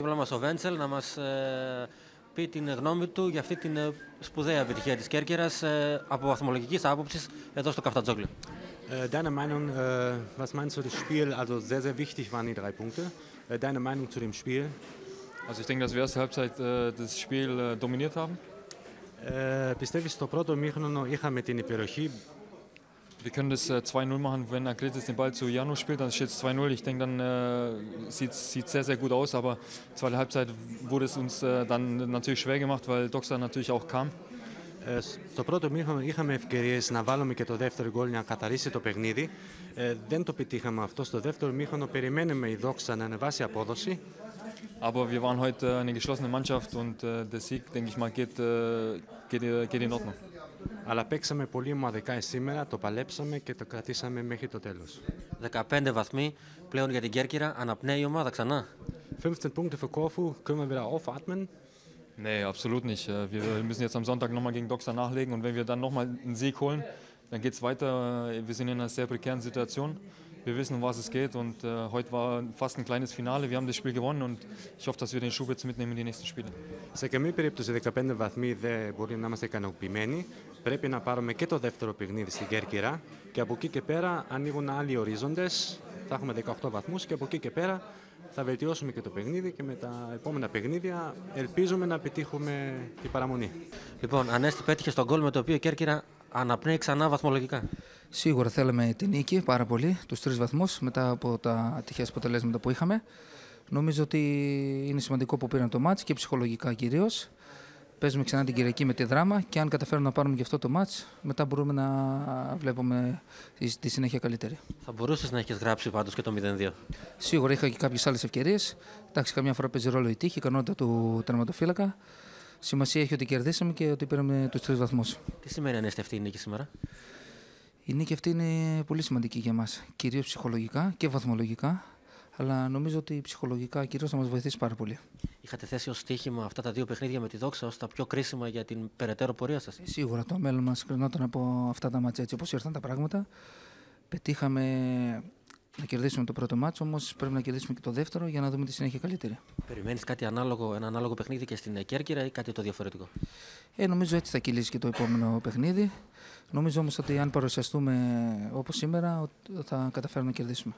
Δίπλα μας ο Βέντσελ να μας πει την γνώμη του για αυτή την σπουδαία επιτυχία της Κέρκυρας από βαθμολογικής άποψης εδώ στο Καφτατζόγλιο. Deine Meinung, was meinst du das Spiel? Also sehr, sehr wichtig waren die 3 Punkte. Deine Meinung zu dem Spiel? Also ich denke, dass wir erste Halbzeit das Spiel dominiert haben. Πιστεύεις στο πρώτο ημίχρονο είχαμε την υπεροχή? Wir können das 2-0 machen, wenn Akreditis den Ball zu Janu spielt, dann steht es 2-0. Ich denke, dann sieht es sehr, sehr gut aus, aber zweite Halbzeit wurde es uns dann natürlich schwer gemacht, weil Doxa natürlich auch kam. Στο πρώτο ημίχρονο είχαμε ευκαιρίες να βάλουμε και το δεύτερο γκολ να καθαρίσει το παιχνίδι. Δεν το πετύχαμε αυτό. Στο δεύτερο ημίχρονο περιμένουμε η Δόξα να ανεβάσει απόδοση. Aber wir waren heute eine geschlossene Mannschaft und der Sieg, denke ich mal, geht in Ordnung. Αλλά παίξαμε πολύ ομαδικά σήμερα, το παλέψαμε και το κρατήσαμε μέχρι το τέλος. 15 βαθμοί πλέον για την Κέρκυρα. Αναπνέει η ομάδα ξανά. 15 Punkte für Korfu, können wir wieder aufatmen? Nee, absolut nicht. Wir müssen jetzt am Sonntag nochmal gegen Doxa nachlegen und wenn wir dann nochmal einen Sieg holen, dann geht es weiter. Wir sind in einer sehr prekären Situation. Wir wissen, um was es geht und heute war fast ein kleines Finale. Wir haben das Spiel gewonnen und ich hoffe, dass wir den Schub jetzt mitnehmen in die nächsten Spiele. Σε καμία περίπτωση 15 βαθμοί δεν μπορεί να είμαστε ικανοποιημένοι. Πρέπει να πάρουμε και το δεύτερο παιχνίδι στην Κέρκυρα και από εκεί και πέρα ανοίγουν άλλοι ορίζοντες. Θα έχουμε 18 βαθμούς και από εκεί και πέρα θα βελτιώσουμε και το παιχνίδι και με τα επόμενα παιχνίδια ελπίζουμε να πετύχουμε την παραμονή. Λοιπόν, Ανέστη, πέτυχε στον γκολ με το οποίο η Κέρκυρα αναπνέει ξανά βαθμολογικά. Σίγουρα θέλαμε την νίκη πάρα πολύ, τους 3 βαθμούς μετά από τα ατυχές αποτελέσματα που είχαμε. Νομίζω ότι είναι σημαντικό που πήραν το μάτς και ψυχολογικά κυρίως. Παίζουμε ξανά την Κυριακή με τη Δράμα και αν καταφέρουμε να πάρουμε και αυτό το μάτς, μετά μπορούμε να βλέπουμε τη συνέχεια καλύτερη. Θα μπορούσες να έχεις γράψει πάντως και το 0-2. Σίγουρα είχα και κάποιες άλλες ευκαιρίες. Εντάξει, καμιά φορά παίζει ρόλο η τύχη, η ικανότητα του τερματοφύλακα. Σημασία έχει ότι κερδίσαμε και ότι πήραμε τους 3 βαθμούς. Τι σημαίνει, Ανέστη, αυτή η νίκη σήμερα? Η νίκη αυτή είναι πολύ σημαντική για μας, κυρίως ψυχολογικά και βαθμολογικά. Αλλά νομίζω ότι ψυχολογικά κυρίως θα μας βοηθήσει πάρα πολύ. Είχατε θέσει ως στοίχημα αυτά τα 2 παιχνίδια με τη Δόξα ως τα πιο κρίσιμα για την περαιτέρω πορεία σας? Σίγουρα το μέλλον μας κρινόταν από αυτά τα μάτσα έτσι όπως ήρθαν τα πράγματα. Πετύχαμε να κερδίσουμε το πρώτο μάτσο, όμως πρέπει να κερδίσουμε και το δεύτερο για να δούμε τη συνέχεια καλύτερη. Περιμένεις κάτι ανάλογο, ένα ανάλογο παιχνίδι και στην Κέρκυρα ή κάτι το διαφορετικό? Νομίζω έτσι θα κυλήσει και το επόμενο παιχνίδι. Νομίζω όμως ότι αν παρουσιαστούμε όπως σήμερα θα καταφέρουμε να κερδίσουμε.